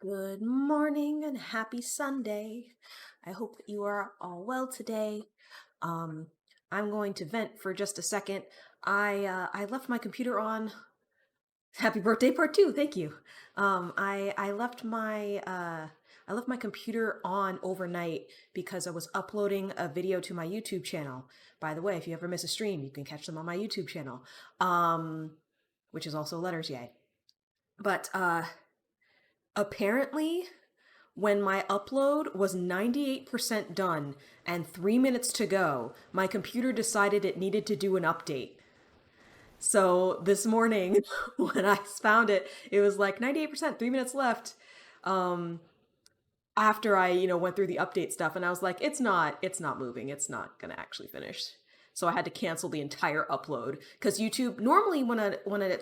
Good morning and happy Sunday. I hope that you are all well today. Um, I'm going to vent for just a second. I left my computer on. Happy birthday part two. Thank you. I left my computer on overnight because I was uploading a video to my YouTube channel. By the way, if you ever miss a stream, you can catch them on my YouTube channel. Which is also letters yay. But apparently when my upload was 98% done and 3 minutes to go, my computer decided it needed to do an update. So this morning, when I found it, it was like 98%, 3 minutes left. After I, went through the update stuff, and I was like, it's not moving. It's not gonna actually finish. So I had to cancel the entire upload because YouTube normally when an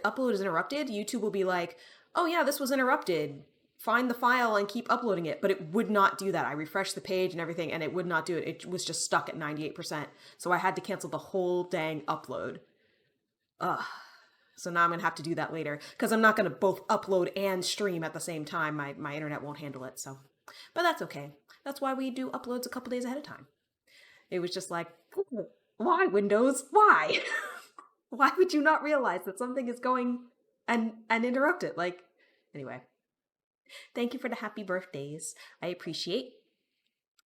upload is interrupted, YouTube will be like, oh yeah, this was interrupted. Find the file and keep uploading it. But it would not do that. I refreshed the page and everything and it would not do it. It was just stuck at 98%. So I had to cancel the whole dang upload. Ugh. So now I'm going to have to do that later because I'm not going to both upload and stream at the same time. My internet won't handle it. So, but that's okay. That's why we do uploads a couple days ahead of time. It was just like, why Windows? Why? Why would you not realize that something is going and interrupt it? Like, anyway. Thank you for the happy birthdays. I appreciate.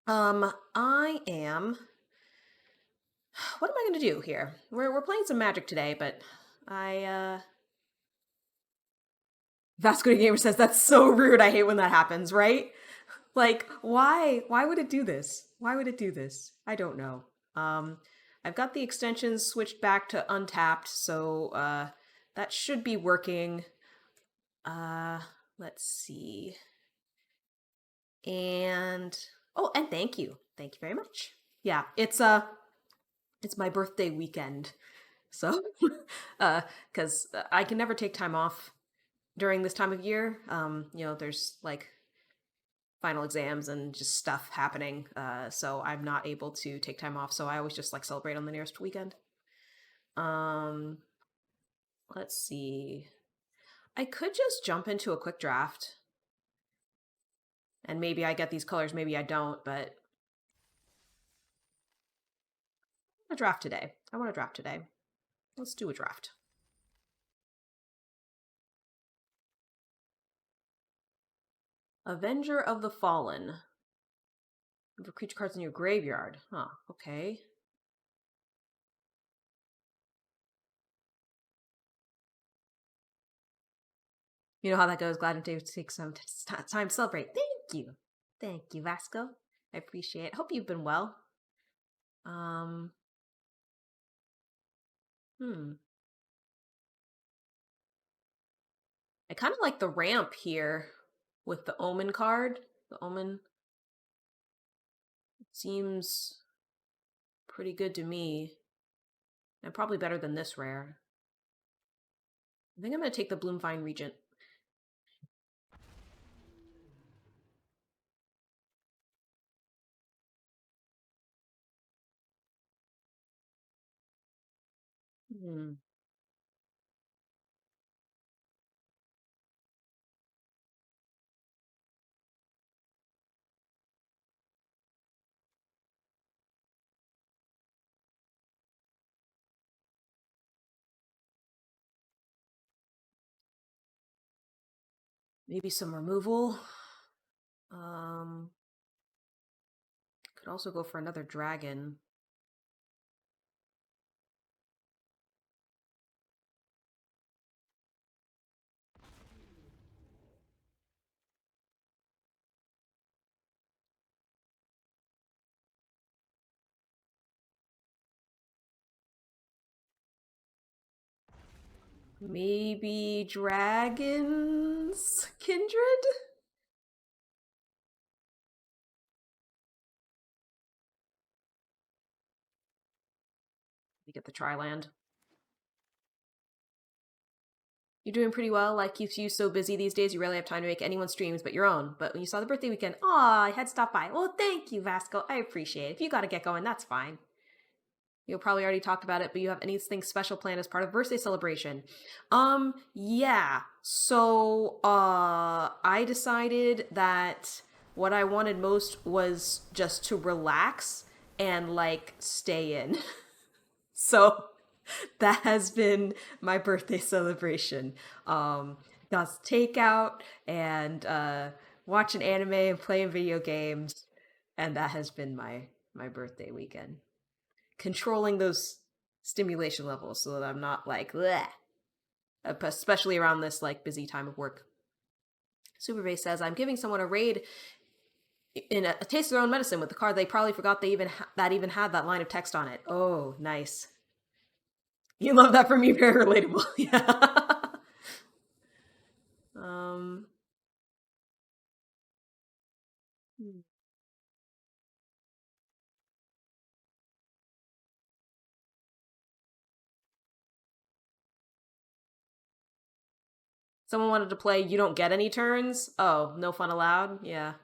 I am. What am I going to do here? We're playing some Magic today, but Vasco Gamer says that's so rude. I hate when that happens, right? Like, why? Why would it do this? Why would it do this? I don't know. I've got the extensions switched back to untapped, so that should be working. Let's see. And oh, and thank you very much. Yeah, it's my birthday weekend, so because I can never take time off during this time of year. There's like final exams and just stuff happening, so I'm not able to take time off. So I always just like celebrate on the nearest weekend. Let's see. I could just jump into a quick draft. And maybe I get these colors, maybe I don't, but I want to draft today. Let's do a draft. Avenger of the Fallen. For creature cards in your graveyard. Huh, okay. You know how that goes. Glad I'm able to take some time to celebrate. Thank you. Thank you, Vasco. I appreciate it. Hope you've been well. I kind of like the ramp here with the Omen card. The Omen seems pretty good to me. And probably better than this rare. I think I'm going to take the Bloomvine Regent. Maybe some removal. Could also go for another dragon. Maybe Dragons Kindred? You get the Triland. You're doing pretty well. Life keeps you so busy these days, you rarely have time to make anyone's streams but your own. But when you saw the birthday weekend, aw, I had to stop by. Well, thank you, Vasco. I appreciate it. If you gotta get going, that's fine. You'll probably already talked about it, but you have anything special planned as part of birthday celebration? Yeah. So, I decided that what I wanted most was just to relax and like stay in. So that has been my birthday celebration. Got takeout and watch an anime and playing video games, and that has been my birthday weekend. Controlling those stimulation levels so that I'm not like, bleh, especially around this like busy time of work. Superbase says I'm giving someone a raid in a taste of their own medicine with the card they probably forgot they even had that line of text on it. Oh, nice. You love that for me. Very relatable. Yeah. um. Someone wanted to play You Don't Get Any Turns. Oh, no fun allowed? Yeah.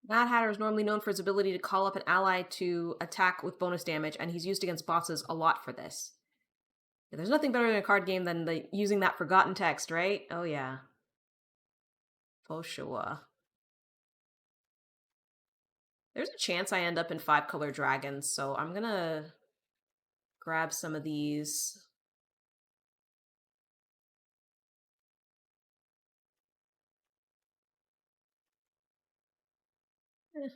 Mad Hatter is normally known for his ability to call up an ally to attack with bonus damage, and he's used against bosses a lot for this. Yeah, there's nothing better in a card game than using that forgotten text, right? Oh yeah. For sure. There's a chance I end up in 5-color dragons, so I'm gonna grab some of these. Eh.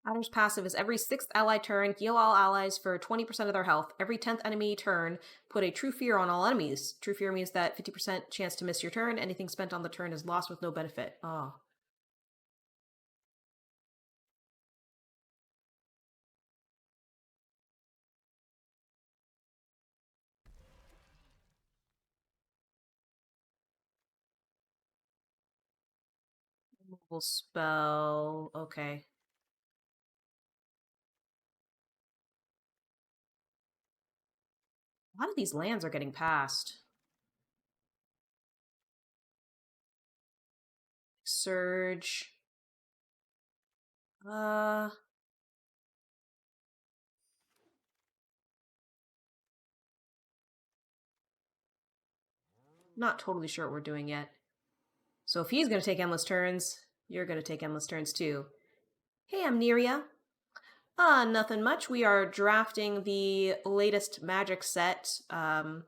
Adder's passive is every 6th ally turn, heal all allies for 20% of their health. Every 10th enemy turn, put a True Fear on all enemies. True Fear means that 50% chance to miss your turn. Anything spent on the turn is lost with no benefit. Oh. Removal spell. Okay. A lot of these lands are getting passed. Surge. Uh. Not totally sure what we're doing yet. So if he's gonna take endless turns, you're gonna take endless turns too. Hey, I'm Neria. Nothing much. We are drafting the latest Magic set, Tarkir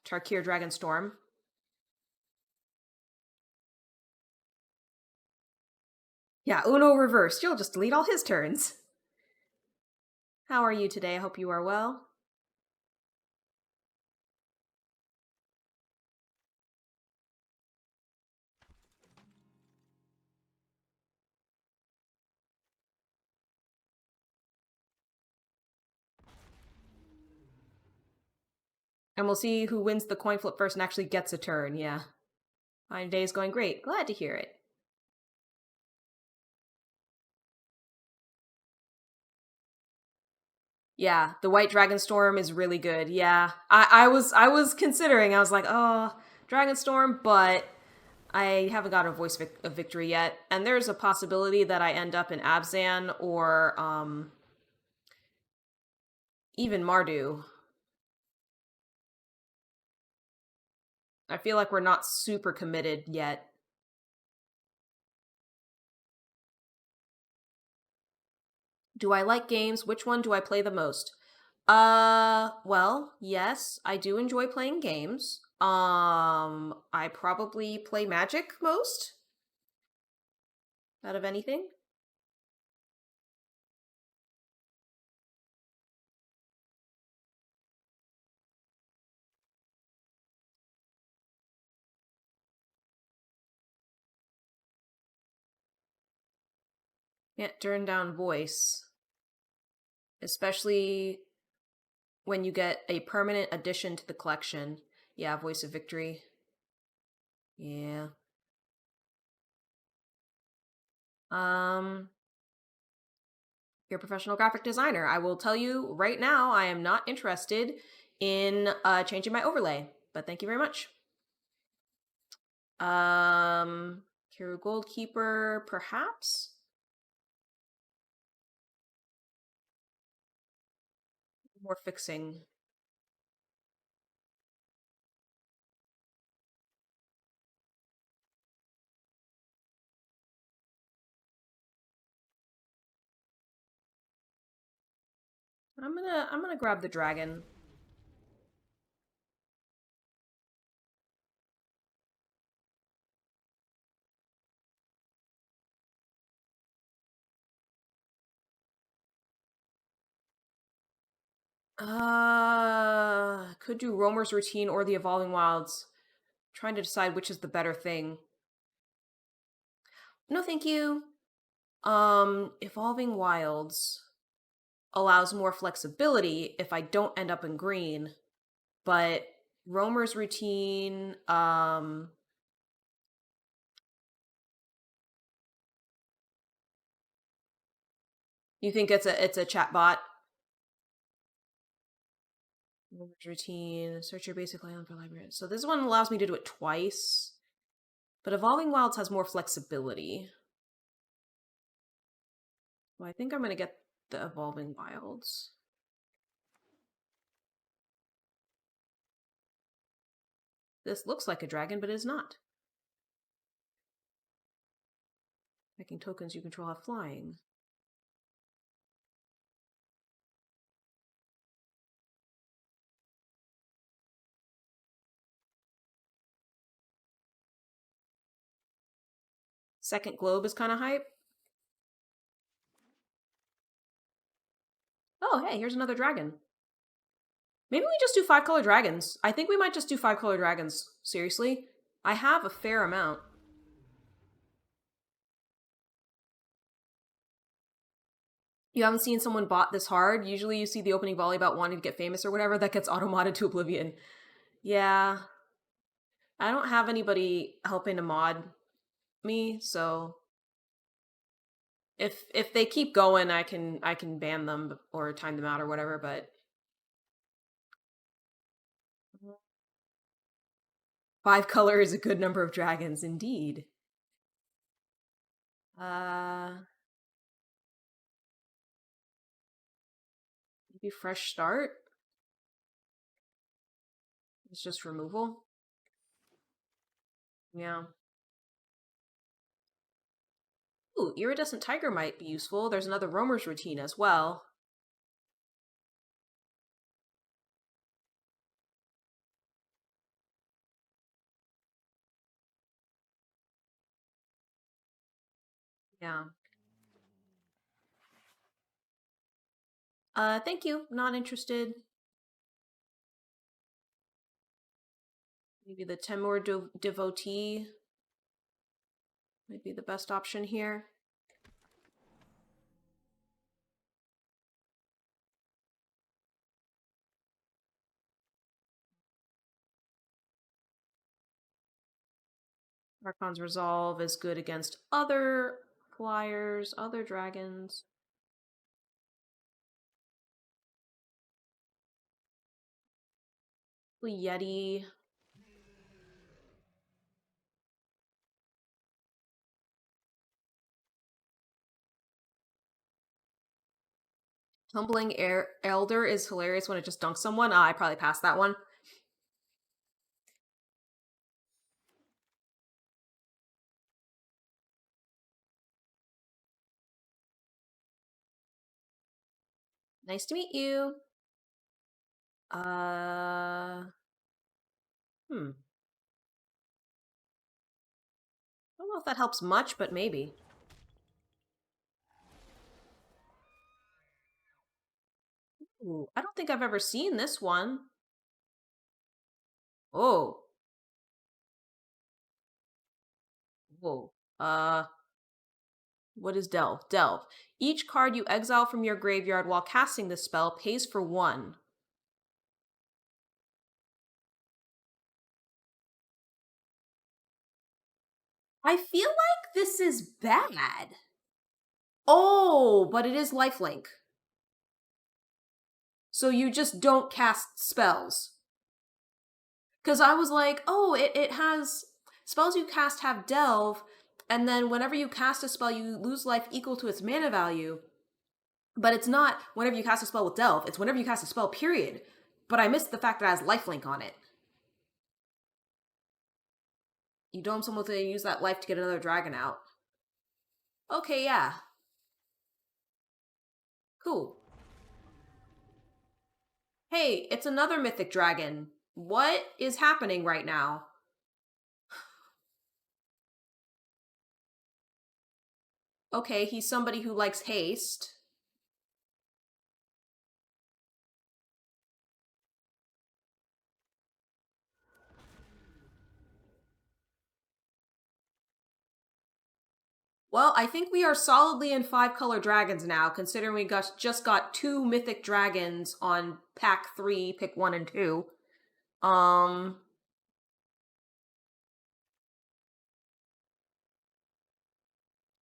Dragonstorm. Yeah, Uno reversed. You'll just delete all his turns. How are you today? I hope you are well. And we'll see who wins the coin flip first and actually gets a turn, yeah. My day is going great. Glad to hear it. Yeah, the White Dragonstorm is really good. Yeah, I was considering. I was like, oh, Dragonstorm, but I haven't got a voice of victory yet, and there's a possibility that I end up in Abzan or even Mardu. I feel like we're not super committed yet. Do I like games? Which one do I play the most? Well, yes, I do enjoy playing games. I probably play Magic most out of anything. Can't turn down voice. Especially when you get a permanent addition to the collection. Yeah, Voice of Victory. Yeah. You're a professional graphic designer. I will tell you right now, I am not interested in changing my overlay, but thank you very much. Hero Goldkeeper, perhaps? More fixing. I'm gonna grab the dragon. Could do Roamer's Routine or the Evolving Wilds. Trying to decide which is the better thing. No, thank you. Evolving Wilds allows more flexibility if I don't end up in green, but Roamer's Routine, you think it's a chat bot? Roamer's Routine, search your basic layout for library. So this one allows me to do it twice, but Evolving Wilds has more flexibility. Well, I think I'm gonna get the Evolving Wilds. This looks like a dragon, but it is not. Making tokens you control have flying. Second globe is kind of hype. Oh, hey, here's another dragon. Maybe we just do 5-color dragons. I think we might just do 5-color dragons. Seriously? I have a fair amount. You haven't seen someone bot this hard? Usually you see the opening volley about wanting to get famous or whatever that gets auto-modded to oblivion. Yeah. I don't have anybody helping to mod me, so if they keep going, I can ban them or time them out or whatever, but 5-color is a good number of dragons indeed. Maybe fresh start? It's just removal? Yeah. Ooh, Iridescent Tiger might be useful. There's another Roamer's Routine as well. Yeah. Thank you. Not interested. Maybe the Temur Devotee might be the best option here. Archon's Resolve is good against other flyers, other dragons. Yeti. Tumbling Elder is hilarious when it just dunks someone. I probably passed that one. Nice to meet you. I don't know if that helps much, but maybe. Ooh, I don't think I've ever seen this one. Oh. Whoa. What is Delve? Delve. Each card you exile from your graveyard while casting this spell pays for 1. I feel like this is bad. Oh, but it is lifelink. So you just don't cast spells. Because I was like, oh, it has spells you cast have Delve, and then whenever you cast a spell, you lose life equal to its mana value. But it's not whenever you cast a spell with Delve, it's whenever you cast a spell, period. But I missed the fact that it has lifelink on it. You dome someone to use that life to get another dragon out. Okay, yeah. Cool. Hey, it's another mythic dragon. What is happening right now? Okay, he's somebody who likes haste. Well, I think we are solidly in 5-color dragons now, considering we just got 2 mythic dragons on pack 3, pick 1 and 2.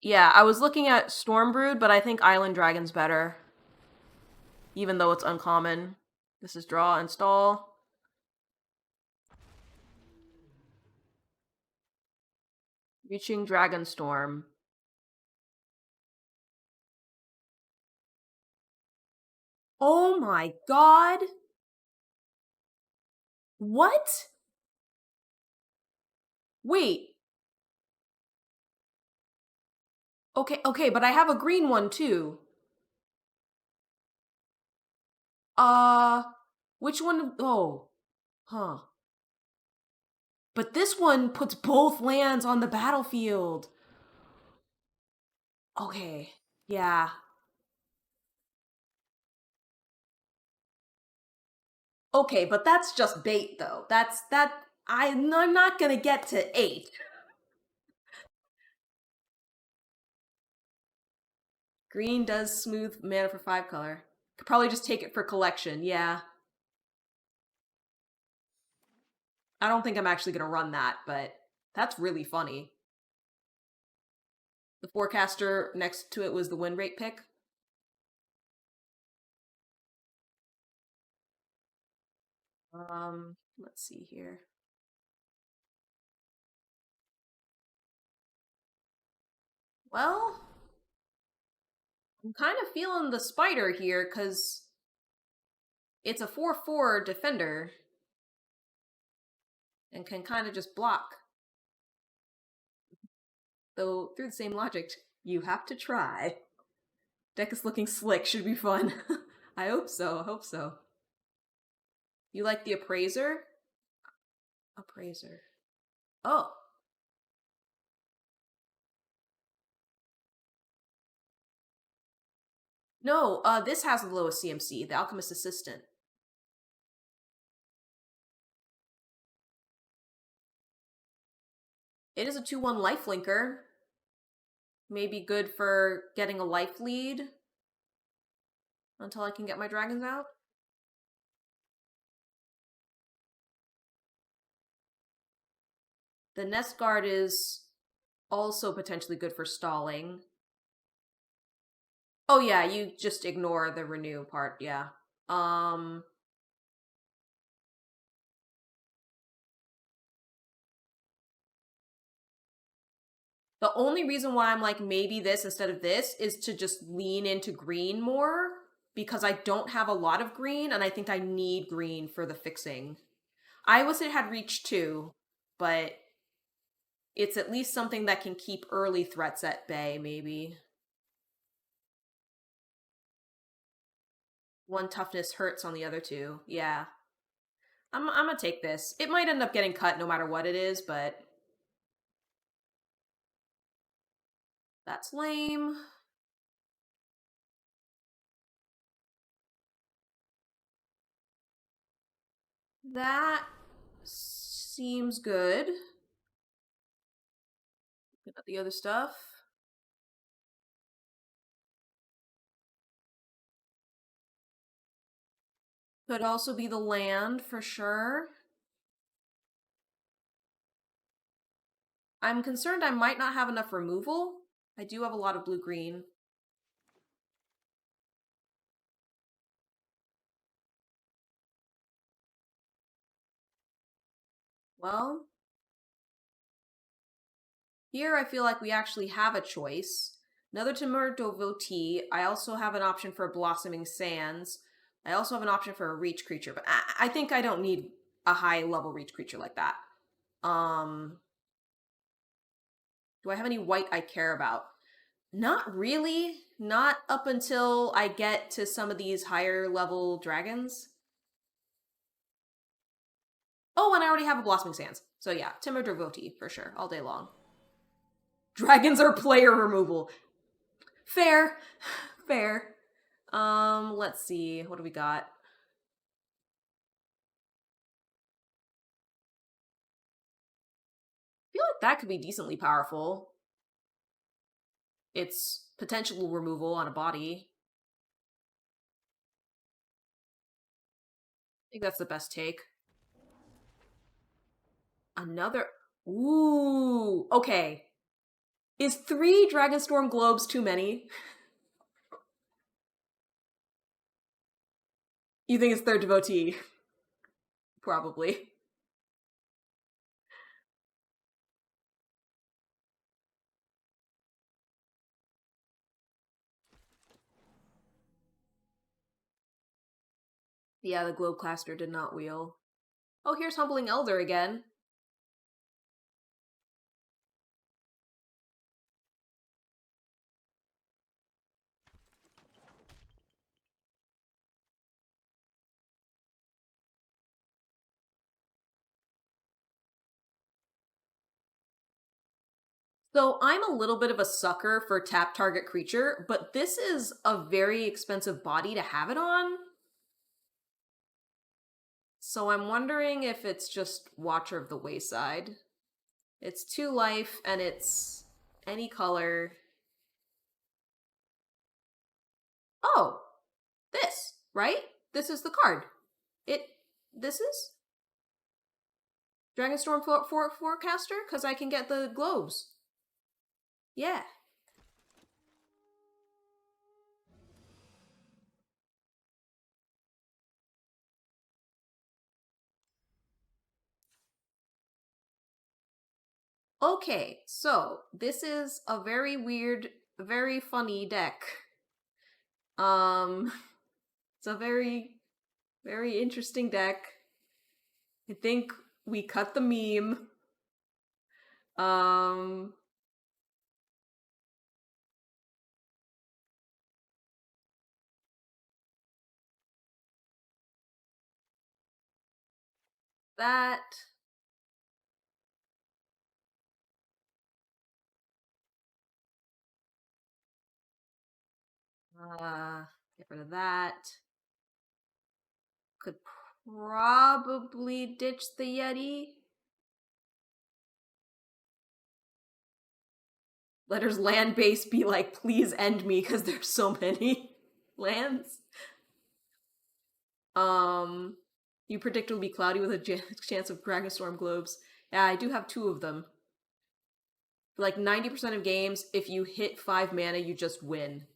Yeah, I was looking at Stormbrood, but I think Island Dragon's better. Even though it's uncommon. This is draw, install. Reaching Dragonstorm. Oh my god! What? Wait. Okay, but I have a green one too. Uh, which one? Oh, huh. But this one puts both lands on the battlefield. Okay, yeah. Okay, but that's just bait though. I'm not gonna get to 8. Green does smooth mana for 5-color. Could probably just take it for collection, yeah. I don't think I'm actually gonna run that, but that's really funny. The forecaster next to it was the win rate pick. Let's see here. Well, I'm kind of feeling the spider here because it's a 4/4 defender and can kind of just block. Though, through the same logic, you have to try. Deck is looking slick, should be fun. I hope so. You like the appraiser? Appraiser. Oh. No, this has the lowest CMC, the Alchemist Assistant. It is a 2/1 lifelinker. Maybe good for getting a life lead until I can get my dragons out. The Nest Guard is also potentially good for stalling. Oh yeah, you just ignore the renew part, yeah. The only reason why I'm like maybe this instead of this is to just lean into green more because I don't have a lot of green and I think I need green for the fixing. I wish it had reach 2, but it's at least something that can keep early threats at bay, maybe. 1 toughness hurts on the other 2. Yeah. I'm gonna take this. It might end up getting cut no matter what it is, but that's lame. That seems good. Looking at the other stuff. Could also be the land for sure. I'm concerned I might not have enough removal. I do have a lot of blue-green. Well, here I feel like we actually have a choice. Another Timur Devotee. I also have an option for Blossoming Sands. I also have an option for a reach creature, but I think I don't need a high level reach creature like that. Do I have any white I care about? Not really. Not up until I get to some of these higher level dragons. Oh, and I already have a Blossoming Sands. So yeah, Timur Devotee for sure, all day long. Dragons are player removal. Fair. Fair. Let's see. What do we got? I feel like that could be decently powerful. It's potential removal on a body. I think that's the best take. Another. Ooh. Okay. Is 3 Dragonstorm globes too many? You think it's their devotee? Probably. Yeah, the globe cluster did not wheel. Oh, here's Humbling Elder again. So I'm a little bit of a sucker for tap target creature, but this is a very expensive body to have it on. So I'm wondering if it's just Watcher of the Wayside. It's 2 life and it's any color. Oh, this, right? This is the card. This is Dragonstorm Forecaster? Because I can get the globes. Yeah. Okay, so this is a very weird, very funny deck. It's a very interesting deck. I think we cut the meme. Um, that. Get rid of that. Could probably ditch the Yeti. Let her land base be like, please end me because there's so many lands. You predict it'll be cloudy with a chance of Dragonstorm globes. Yeah, I do have 2 of them. Like 90% of games, if you hit 5 mana, you just win.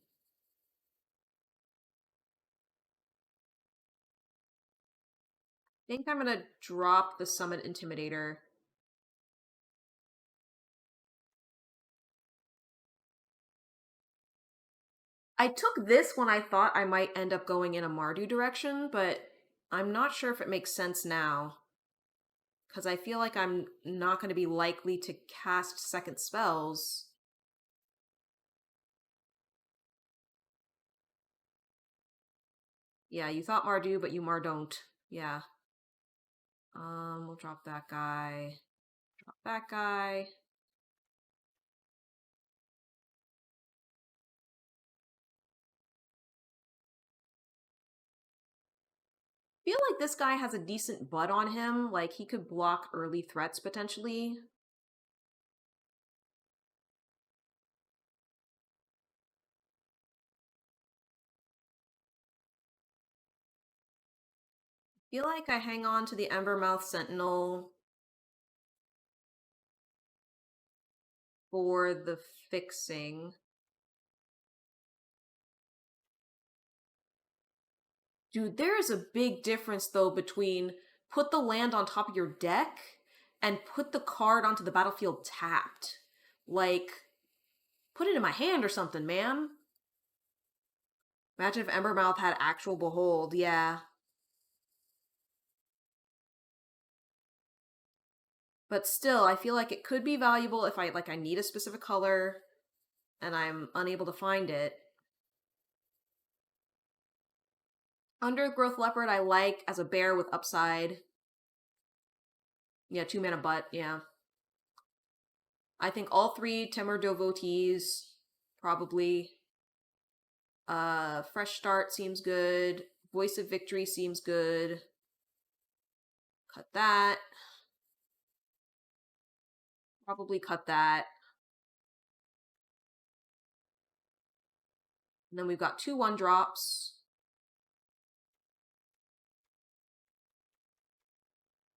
I think I'm gonna drop the Summit Intimidator. I took this when I thought I might end up going in a Mardu direction, but I'm not sure if it makes sense now. Because I feel like I'm not going to be likely to cast second spells. Yeah, you thought Mardu, but you Mardon't. Yeah. We'll drop that guy. Drop that guy. Feel like this guy has a decent butt on him. Like, he could block early threats, potentially. Feel like I hang on to the Embermouth Sentinel for the fixing. Dude, there is a big difference though between put the land on top of your deck and put the card onto the battlefield tapped. Like, put it in my hand or something, man. Imagine if Embermouth had actual Behold, yeah. But still, I feel like it could be valuable if I need a specific color and I'm unable to find it. Undergrowth Leopard I like as a bear with upside. Yeah, 2 mana butt, yeah. I think all 3 Temur Devotees, probably. Fresh Start seems good. Voice of Victory seems good. Cut that. Probably cut that. And then we've got 2 1-drops.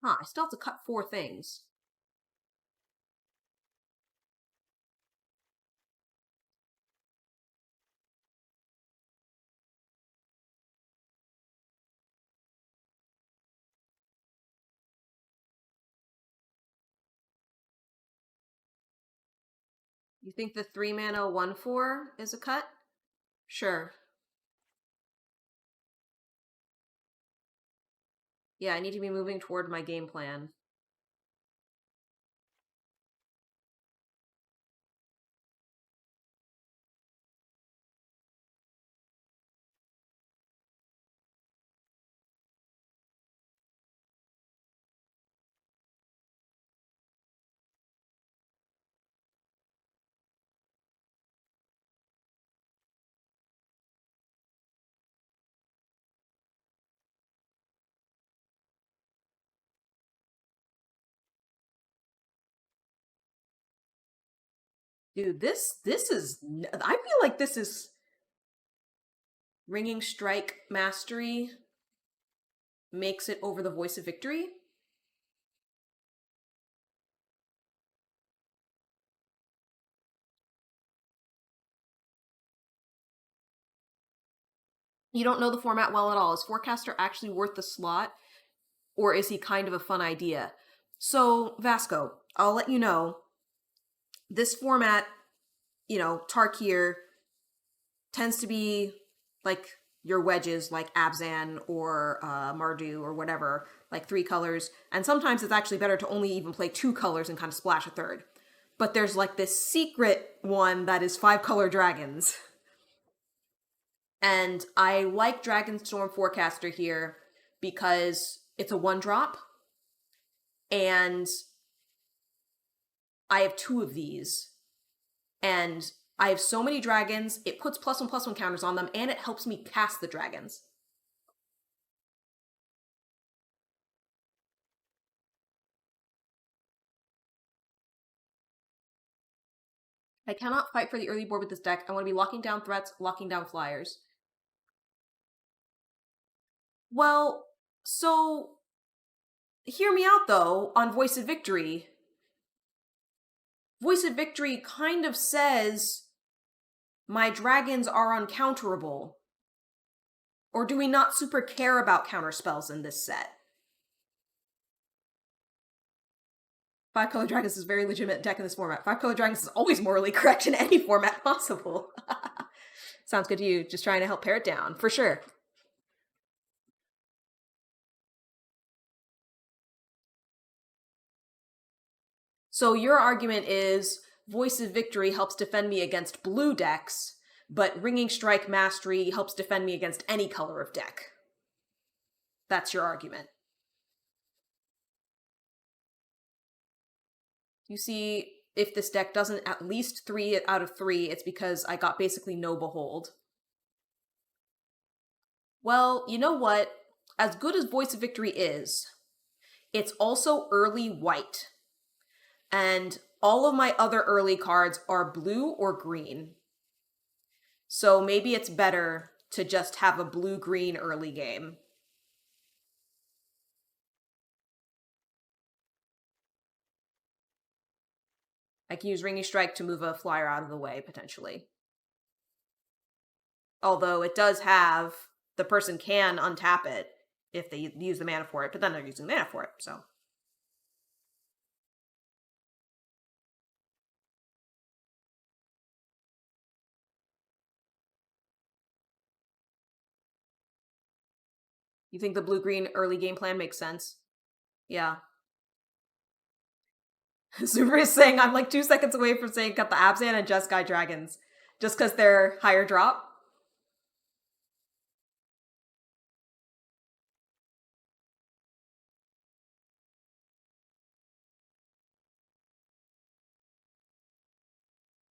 Huh, I still have to cut 4 things. You think the 3 mana 1/4 is a cut? Sure. Yeah, I need to be moving toward my game plan. Dude, this is... I feel like this is... Ringing Strike Mastery makes it over the Voice of Victory. You don't know the format well at all. Is Forecaster actually worth the slot? Or is he kind of a fun idea? So, Vasco, I'll let you know, this format, Tarkir, tends to be like your wedges, like Abzan or Mardu or whatever, like 3 colors. And sometimes it's actually better to only even play 2 colors and kind of splash a third. But there's like this secret one that is 5-color dragons. And I like Dragonstorm Forecaster here because it's a 1-drop. And I have 2 of these. And I have so many dragons, it puts +1/+1 counters on them, and it helps me cast the dragons. I cannot fight for the early board with this deck. I want to be locking down threats, locking down flyers. Well, so... Hear me out, though, on Voice of Victory. Voice of Victory kind of says my dragons are uncounterable. Or do we not super care about counterspells in this set? 5-color dragons is a very legitimate deck in this format. 5-color dragons is always morally correct in any format possible. Sounds good to you. Just trying to help pare it down, for sure. So your argument is Voice of Victory helps defend me against blue decks, but Ringing Strike Mastery helps defend me against any color of deck. That's your argument. You see, if this deck doesn't at least 3 out of 3, it's because I got basically no Behold. Well, you know what? As good as Voice of Victory is, it's also early white. And all of my other early cards are blue or green. So maybe it's better to just have a blue-green early game. I can use Ringing Strike to move a flyer out of the way, potentially. Although it does have, the person can untap it if they use the mana for it, but then they're using mana for it, so. You think the blue-green early game plan makes sense? Yeah. Super is saying I'm like 2 seconds away from saying cut the Abzan and just Sky Dragons. Just because they're higher drop.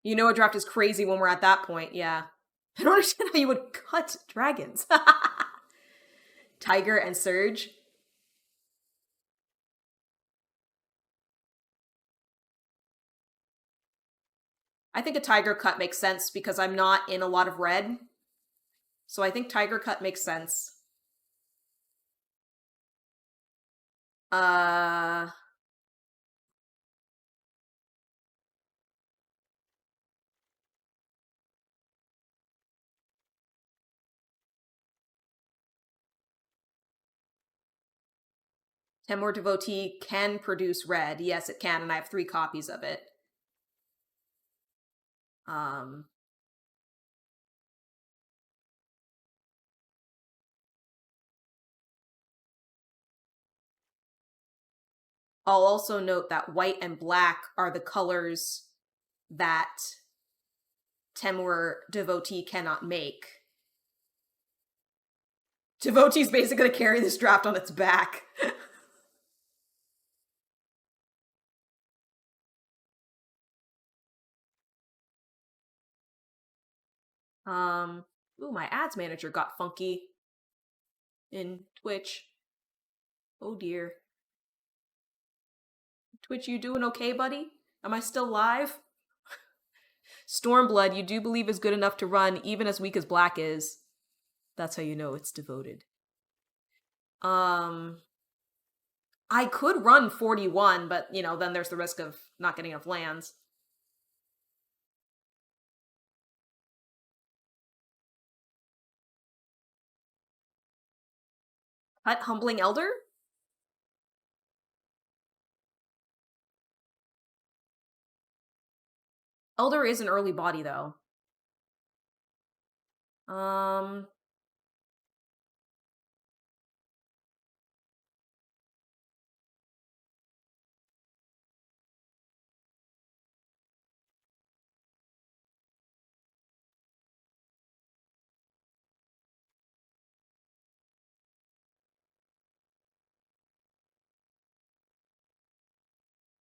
You know a draft is crazy when we're at that point, yeah. I don't understand how you would cut dragons. Tiger and Surge. I think a Tiger cut makes sense because I'm not in a lot of red. So I think Tiger cut makes sense. Temur Devotee can produce red. Yes, it can, and I have 3 copies of it. I'll also note that white and black are the colors that Temur Devotee cannot make. Devotee's basically going to carry this draft on its back. Ooh, my ads manager got funky in Twitch. Oh dear. Twitch, you doing okay, buddy? Am I still live? Stormblood, you do believe is good enough to run even as weak as black is. That's how you know it's devoted. I could run 41, but, you know, then there's the risk of not getting enough lands. Cut Humbling Elder? Elder is an early body, though.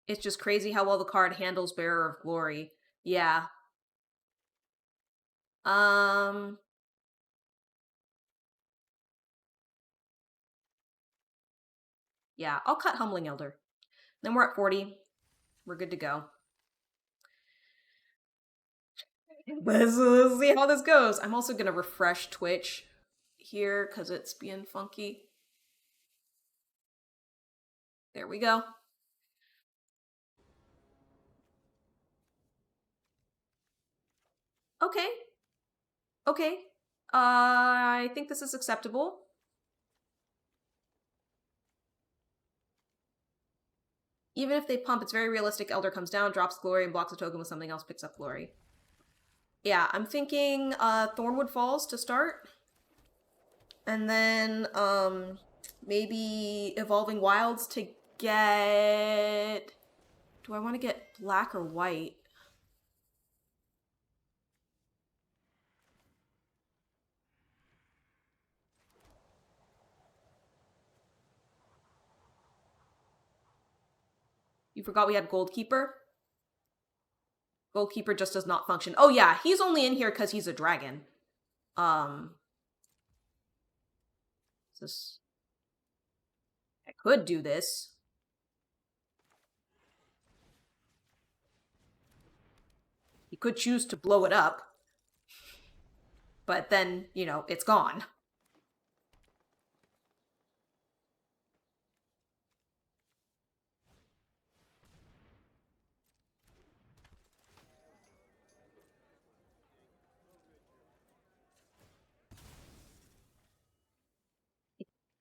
It's just crazy how well the card handles Bearer of Glory. Yeah. Yeah, I'll cut Humbling Elder. Then we're at 40. We're good to go. Let's see how this goes. I'm also going to refresh Twitch here because it's being funky. There we go. Okay. Okay. I think this is acceptable. Even if they pump, it's very realistic. Elder comes down, drops Glory, and blocks a token with something else, picks up Glory. Yeah, I'm thinking Thornwood Falls to start. And then maybe Evolving Wilds to get... Do I want to get black or white? You forgot we had Goldkeeper? Goalkeeper just does not function. Oh yeah, he's only in here because he's a dragon. This... I could do this. He could choose to blow it up. But then, you know, it's gone.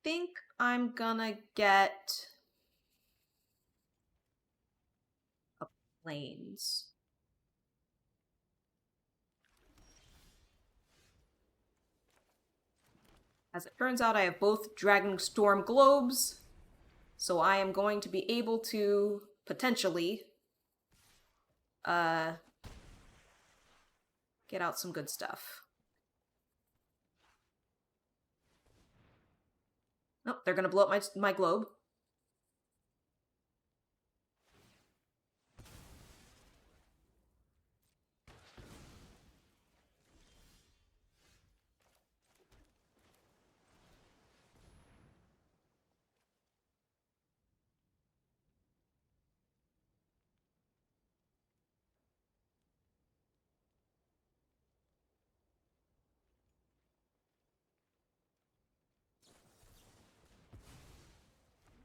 think I'm gonna get a planes. As it turns out, I have both Dragonstorm globes, so I am going to be able to potentially uh, get out some good stuff. Oh, they're gonna blow up my globe.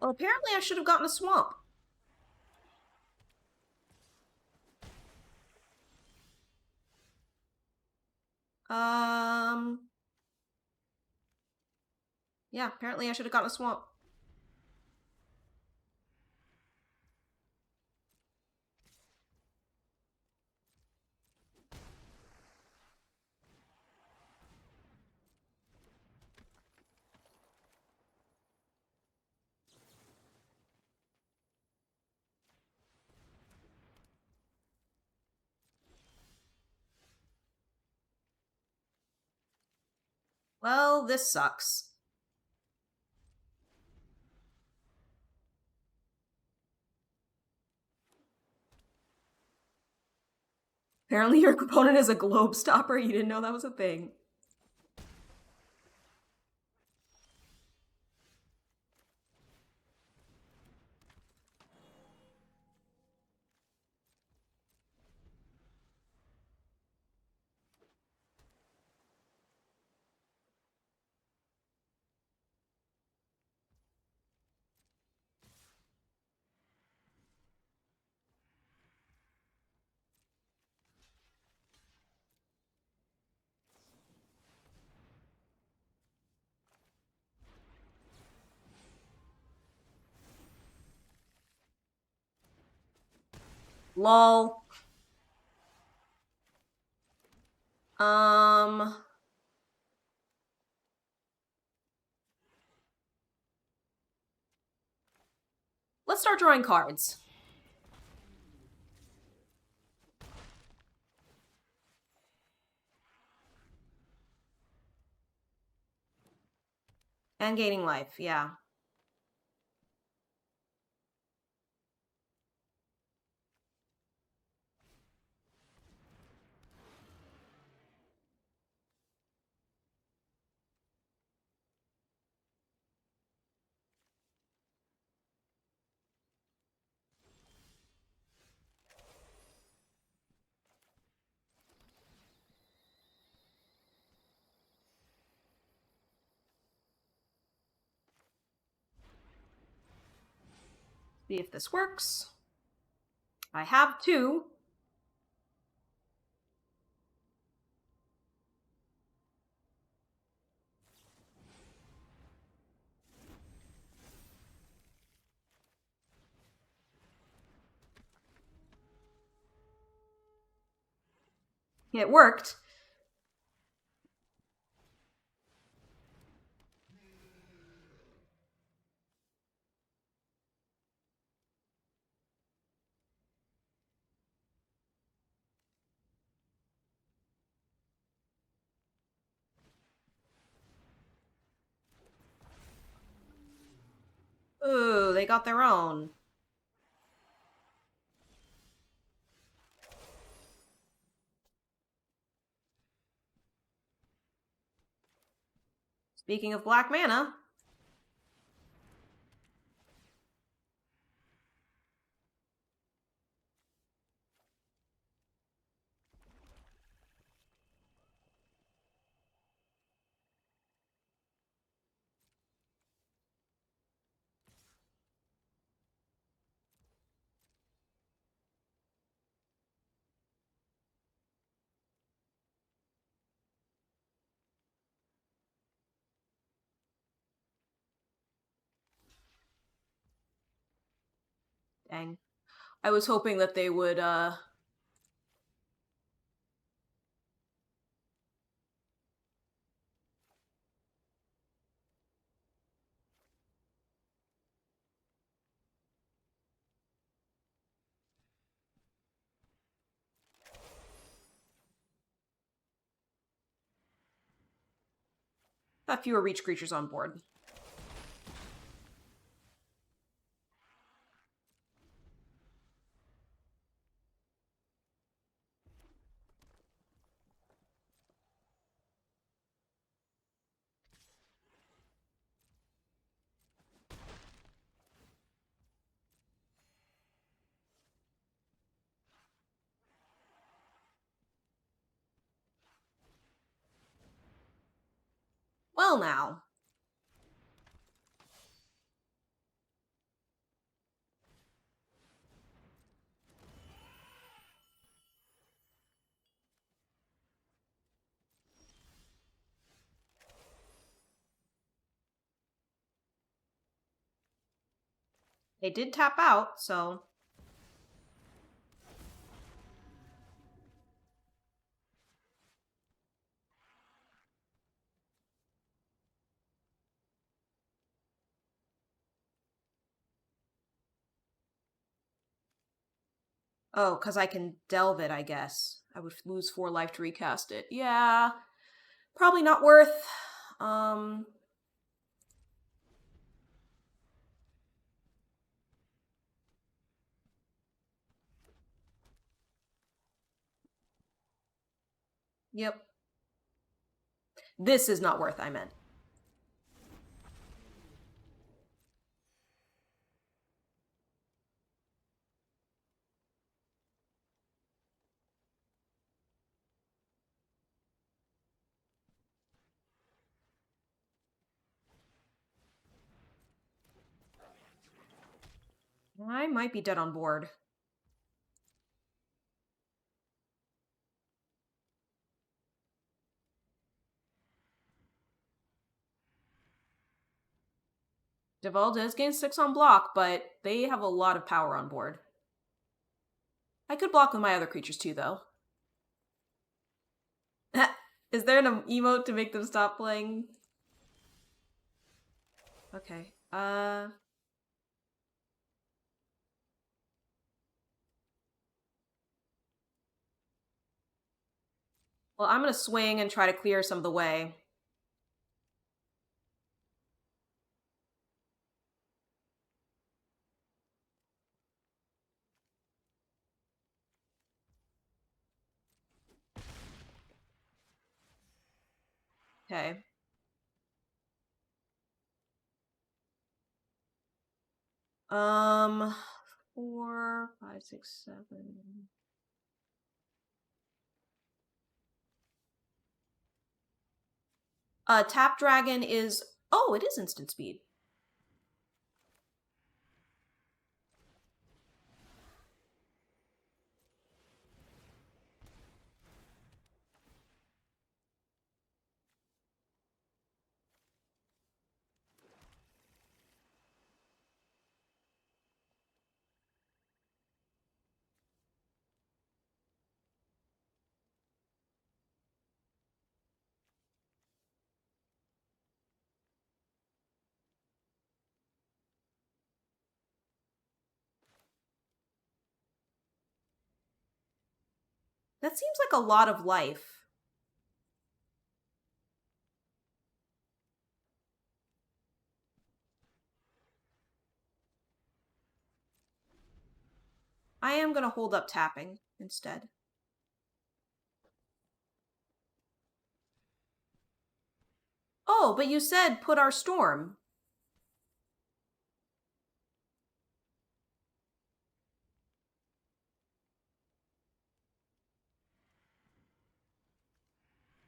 Well, apparently I should have gotten a swamp. Um, yeah, apparently I should have gotten a swamp. Well, this sucks. Apparently your opponent is a globe stopper. You didn't know that was a thing. Lol. Um, let's start drawing cards. And gaining life, yeah. See if this works. I have two. It worked. Ooh, they got their own. Speaking of black mana, Dang. I was hoping that they would, have fewer reach creatures on board. Well, now. They did tap out, so... Oh, because I can delve it, I guess. I would lose 4 life to recast it. Yeah, probably not worth. Yep. This is not worth, I meant. I might be dead on board. Deval does gain 6 on block, but they have a lot of power on board. I could block with my other creatures too, though. Is there an emote to make them stop playing? Okay. Well, I'm gonna swing and try to clear some of the way. Okay. 4, 5, 6, 7. Tap Dragon is... Oh, it is instant speed. That seems like a lot of life. I am gonna hold up tapping instead. Oh, but you said put our storm.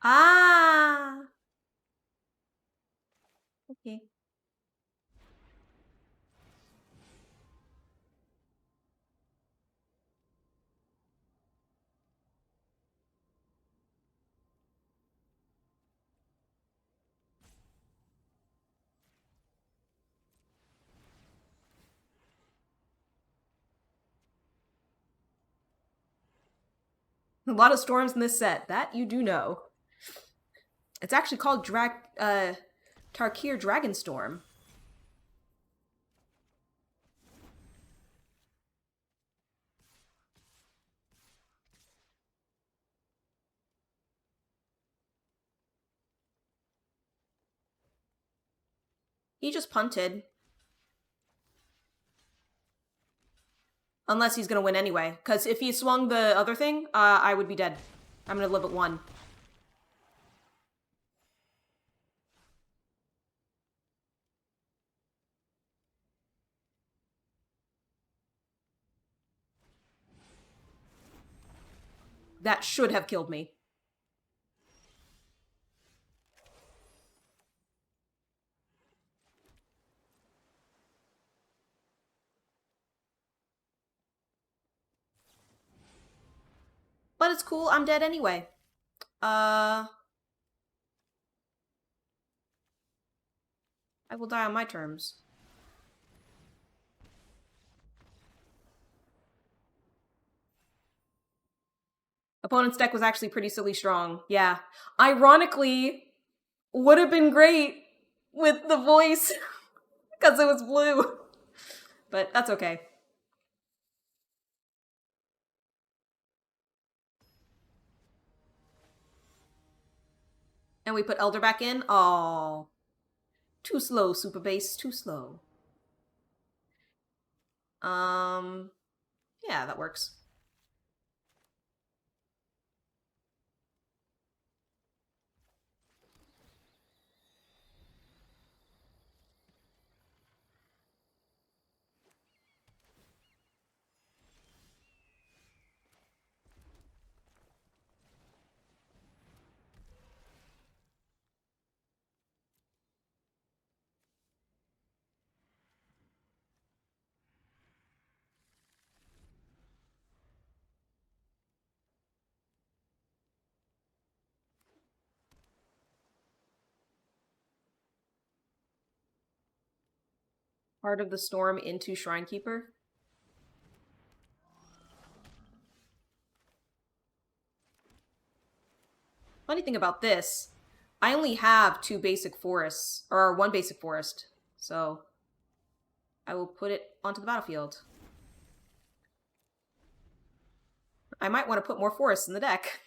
Ah! Okay. A lot of storms in this set. That you do know. It's actually called Tarkir Dragonstorm. He just punted. Unless he's gonna win anyway. Because if he swung the other thing, I would be dead. I'm gonna live at 1. That should have killed me. But it's cool, I'm dead anyway. I will die on my terms. Opponent's deck was actually pretty silly strong. Yeah. Ironically, would have been great with the voice because it was blue. But that's okay. And we put Elder back in. Oh, too slow, Super Base. Too slow. Yeah, that works. Heart of the Storm into Shrinekeeper. Funny thing about this, I only have 2 basic forests, or 1 basic forest, so I will put it onto the battlefield. I might want to put more forests in the deck.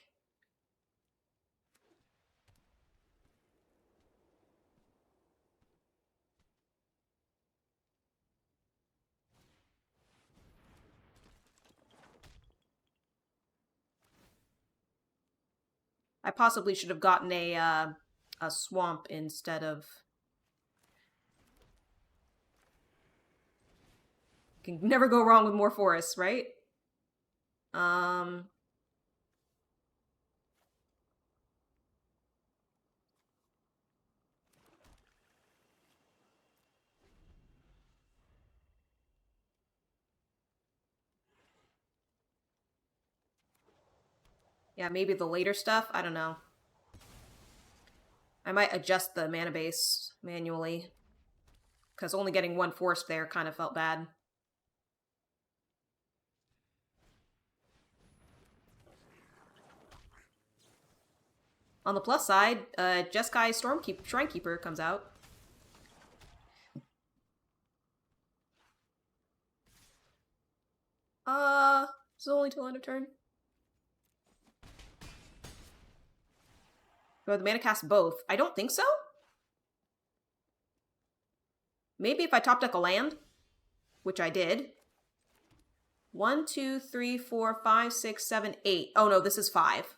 I possibly should have gotten a swamp instead of... Can never go wrong with more forests, right? Yeah, maybe the later stuff? I don't know. I might adjust the mana base manually. Because only getting 1 forest there kind of felt bad. On the plus side, Jeskai Shrinekeeper comes out. It's only till end of turn. Do I have the mana cast both? I don't think so. Maybe if I top deck a land, which I did. 1, 2, 3, 4, 5, 6, 7, 8. Oh no, this is 5.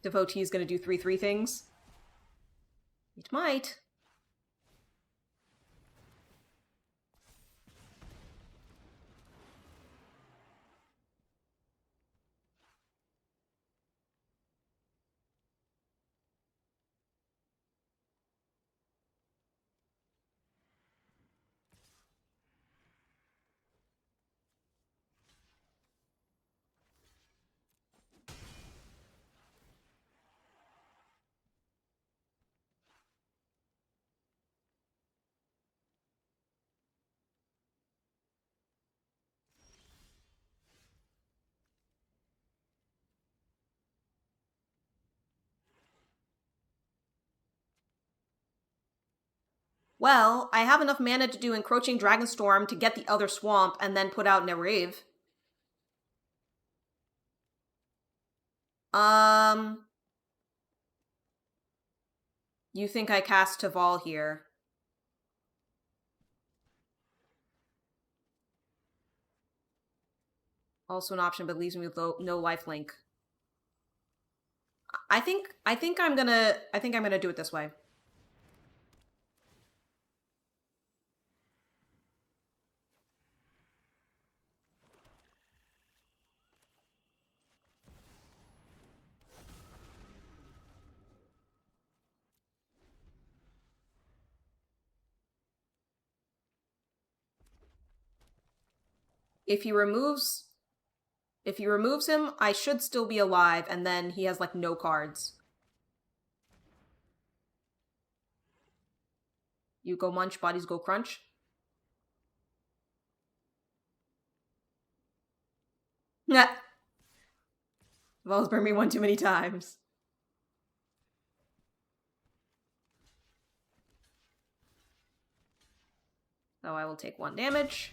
Devotee is going to do 3/3 things. It might. Well, I have enough mana to do Encroaching Dragonstorm to get the other swamp and then put out Nerave. You think I cast Taval here? Also an option, but leaves me with no lifelink. I think I'm gonna do it this way. If he removes him, I should still be alive, and then he has like no cards. You go munch, bodies go crunch. Yeah. Val's burned me one too many times. So I will take 1 damage.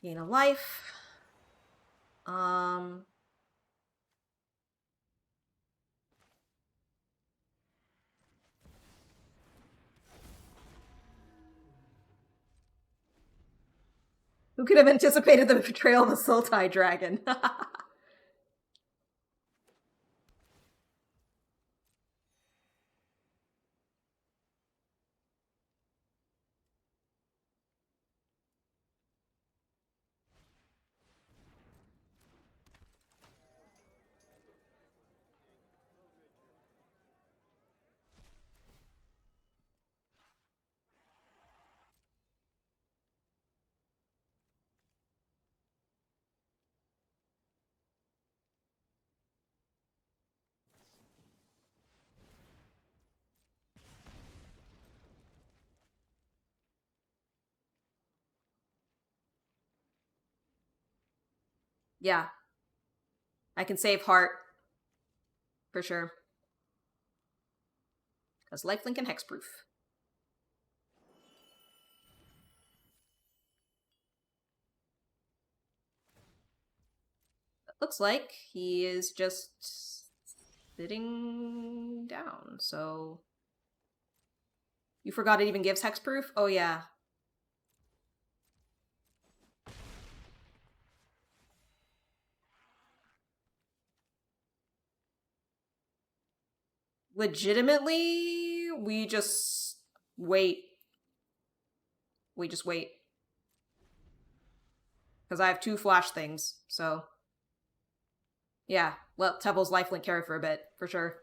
Gain a life. Who could have anticipated the betrayal of the Sultai dragon? Yeah. I can save heart. For sure. Because lifelink and hexproof. It looks like he is just sitting down, so... You forgot it even gives hexproof? Oh yeah. Legitimately, we just wait. We just wait. Because I have 2 flash things, so... Yeah, let Tevil's lifelink carry for a bit, for sure.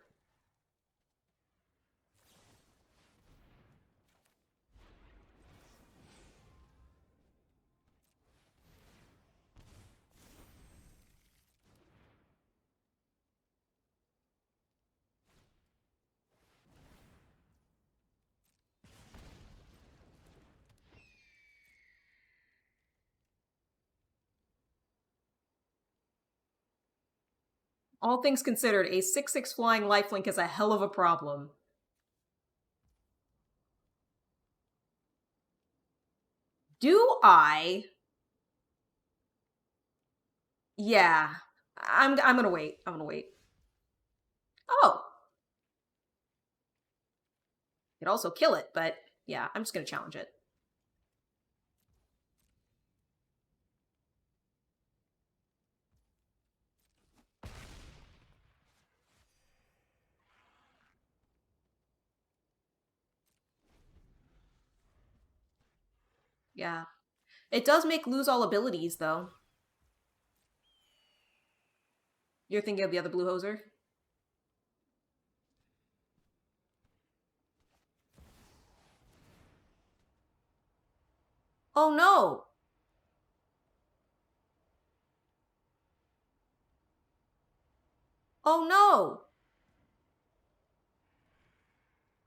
All things considered, a 6/6 flying lifelink is a hell of a problem. Do I? Yeah. I'm gonna wait. I'm gonna wait. Oh. Could also kill it, but yeah, I'm just gonna challenge it. Yeah. It does make lose all abilities, though. You're thinking of the other blue hoser? Oh no! Oh no!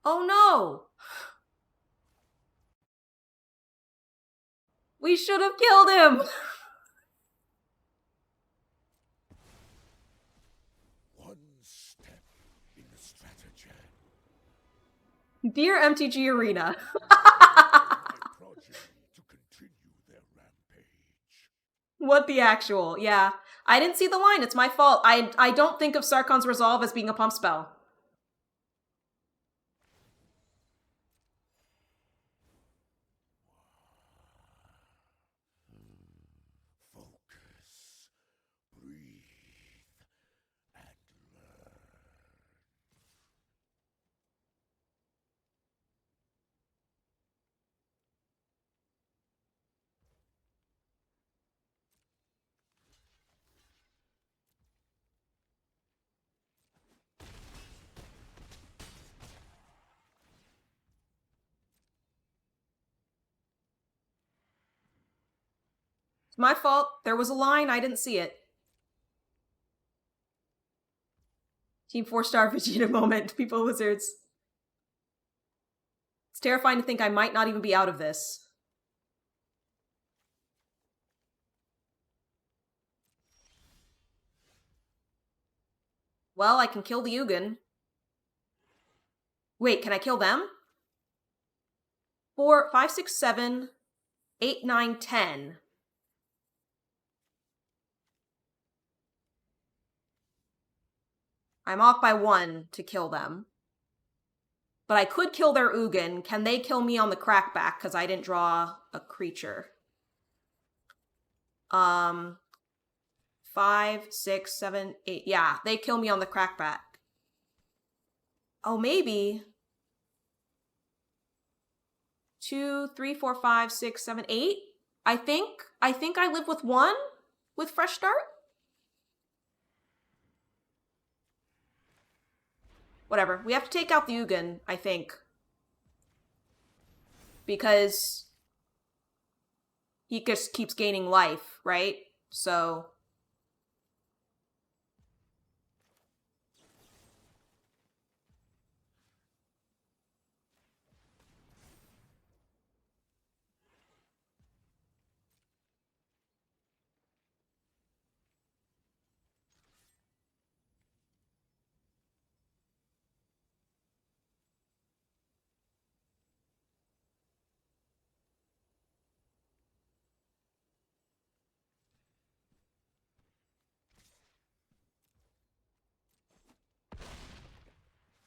Oh no! We should have killed him! One step in the strategy. Dear MTG Arena. My progeny to continue their rampage. What the actual? Yeah. I didn't see the line. It's my fault. I don't think of Sarkon's Resolve as being a pump spell. Focus, breathe, and learn. It's my fault. There was a line. I didn't see it. Team 4-star Vegeta moment. People Wizards. It's terrifying to think I might not even be out of this. Well, I can kill the Ugin. Wait, can I kill them? 4, 5, 6, 7, 8, 9, 10. I'm off by 1 to kill them. But I could kill their Ugin. Can they kill me on the crackback? Because I didn't draw a creature. 5, 6, 7, 8. Yeah, they kill me on the crackback. Oh, maybe. 2, 3, 4, 5, 6, 7, 8. I think I live with 1 with Fresh Start. Whatever. We have to take out the Ugin, I think. Because he just keeps gaining life, right? So...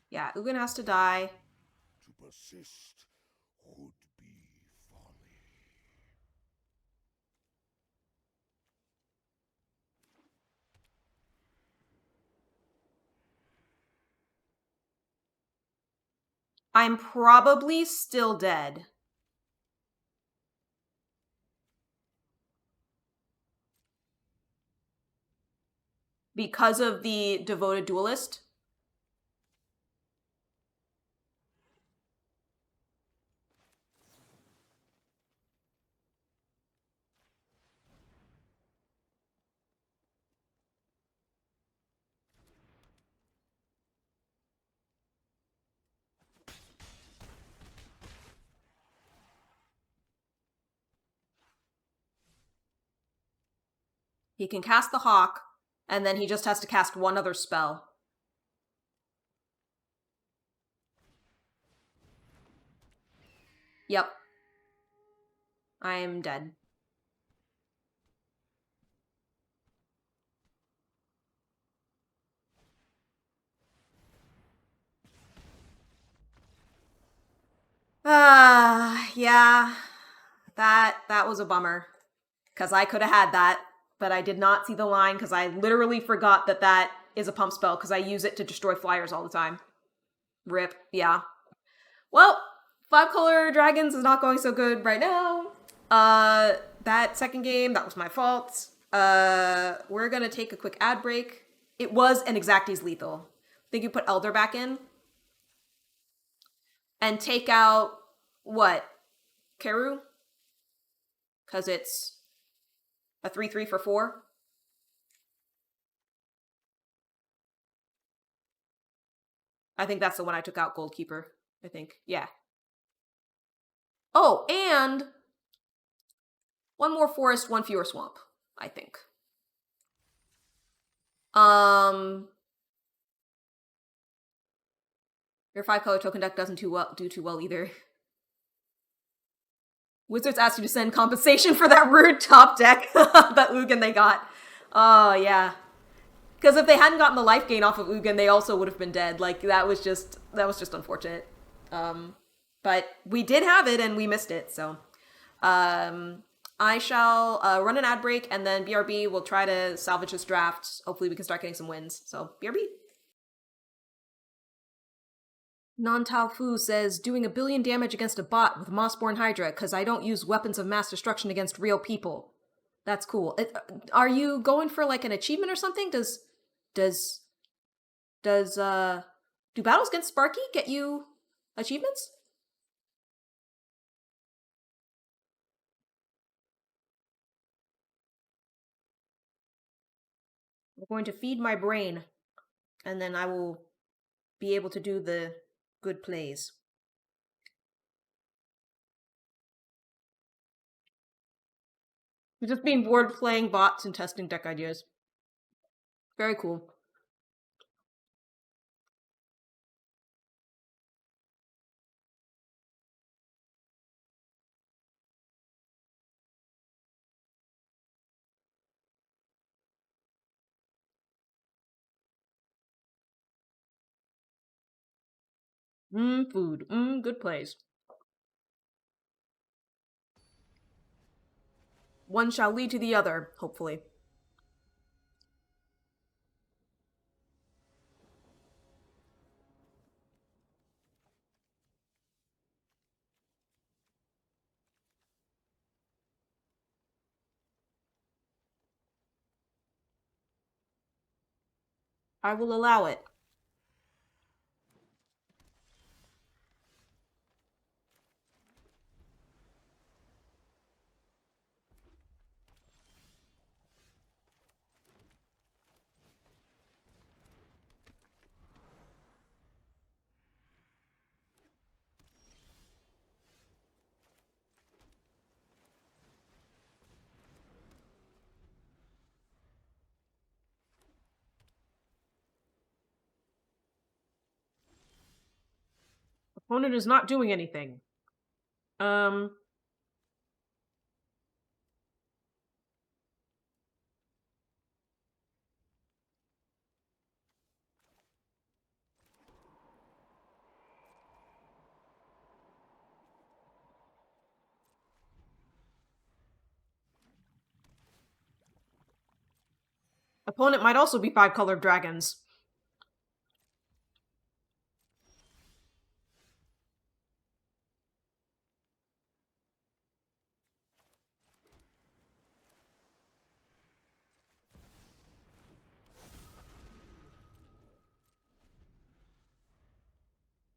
yeah, Ugin has to die. To persist would be folly. I'm probably still dead. Because of the Devoted Duelist. He can cast the Hawk, and then he just has to cast one other spell. Yep. I'm dead. Yeah. That was a bummer. Because I could have had that, but I did not see the line because I literally forgot that that is a pump spell because I use it to destroy flyers all the time. Rip. Yeah. Well, 5-color dragons is not going so good right now. That second game, that was my fault. We're gonna take a quick ad break. It was an Exacties lethal. I think you put Elder back in. And take out, what? Keru? Because it's a 3/3 for 4. I think that's the one I took out, Goldkeeper. I think. Yeah. Oh, and One more forest, one fewer swamp, I think. Your 5-color token deck doesn't do too well either. Wizards asked you to send compensation for that rude top deck, that Ugin they got. Oh, yeah. Because if they hadn't gotten the life gain off of Ugin, they also would have been dead. Like, that was just unfortunate. But we did have it, and we missed it, so. I shall run an ad break, and then BRB will try to salvage this draft. Hopefully we can start getting some wins. So, BRB. Non-Tao Fu says, doing 1 billion damage against a bot with Mossborn Hydra, because I don't use weapons of mass destruction against real people. That's cool. Are you going for, like, an achievement or something? Do battles against Sparky get you achievements? I'm going to feed my brain, and then I will be able to do the good plays. Just being bored playing bots and testing deck ideas. Very cool. Food. Good plays. One shall lead to the other, hopefully. I will allow it. Opponent is not doing anything. Opponent might also be 5-colored dragons.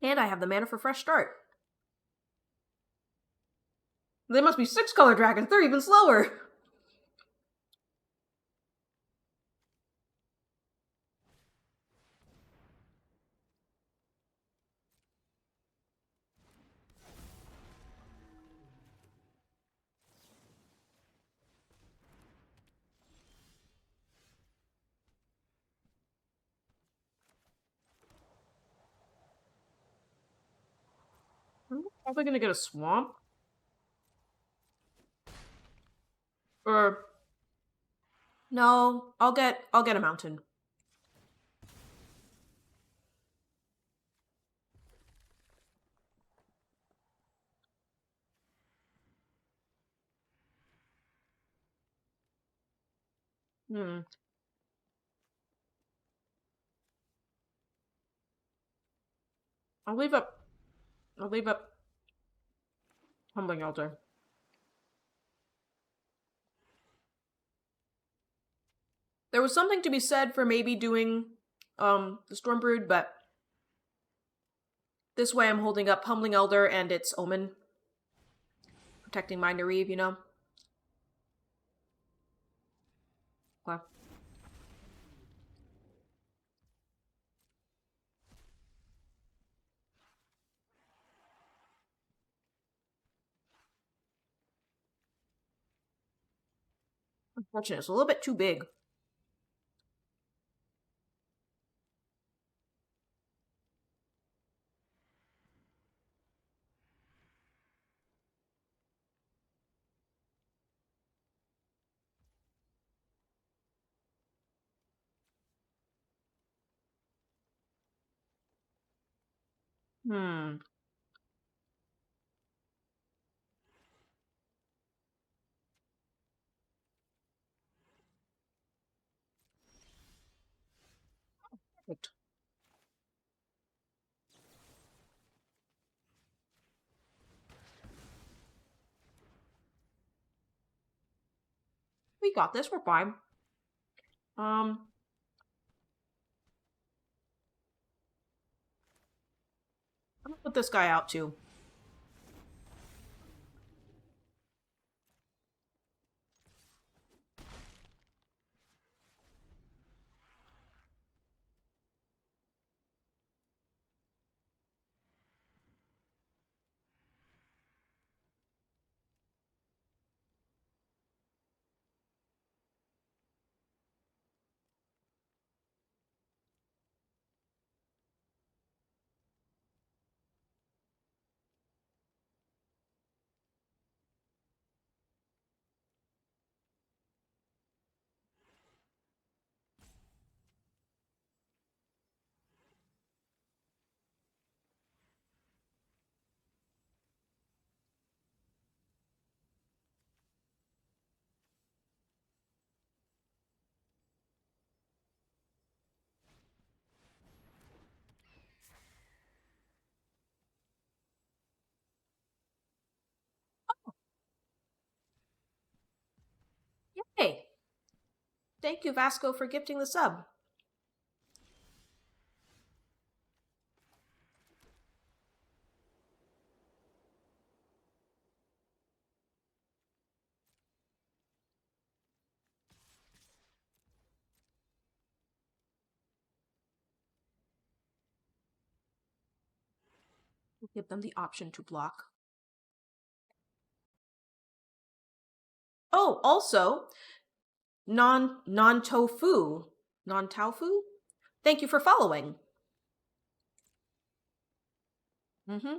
And I have the mana for Fresh Start. They must be 6-colored dragons. They're even slower. I'm probably gonna get a swamp. Or no, I'll get a mountain. I'll leave up Humbling Altar. There was something to be said for maybe doing the Stormbrood, but this way I'm holding up Humbling Elder and its Omen. Protecting Mind to Reeve, you know? Okay. Unfortunate, it's a little bit too big. Hmm. Perfect. We got this, we're fine. I'm gonna put this guy out too. Yay! Thank you, Vasco, for gifting the sub. We'll give them the option to block. Oh, also, non-tofu. Non-tofu? Thank you for following. Mm-hmm.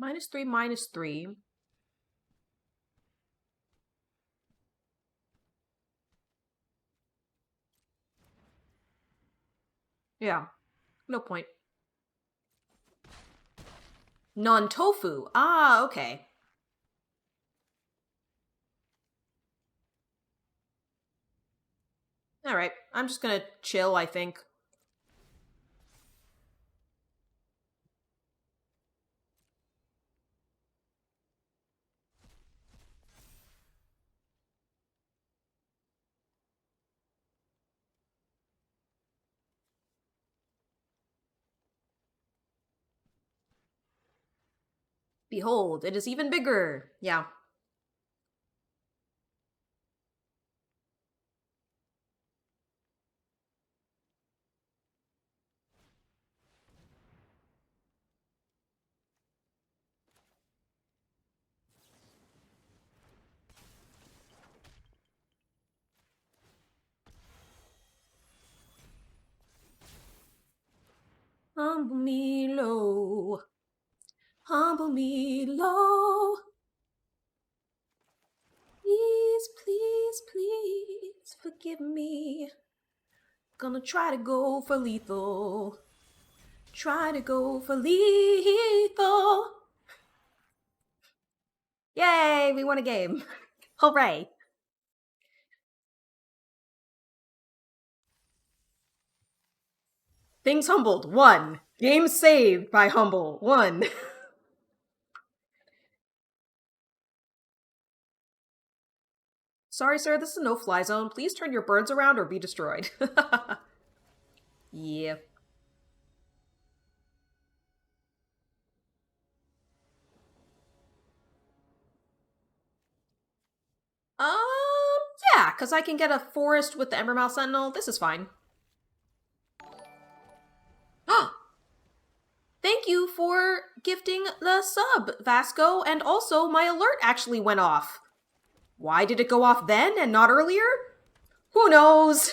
-3, -3. Yeah, no point. Non-tofu. Ah, okay. Alright, I'm just gonna chill, I think. Behold, it is even bigger. Yeah. Humble me low. Humble me low. Please, please, please forgive me. Gonna try to go for lethal. Try to go for lethal. Yay, we won a game. Hooray. Things humbled. 1. Game saved by Humble. 1. Sorry, sir, this is a no-fly zone. Please turn your birds around or be destroyed. Yeah. because I can get a forest with the Embermouth Sentinel. This is fine. Thank you for gifting the sub, Vasco, and also my alert actually went off. Why did it go off then and not earlier? Who knows?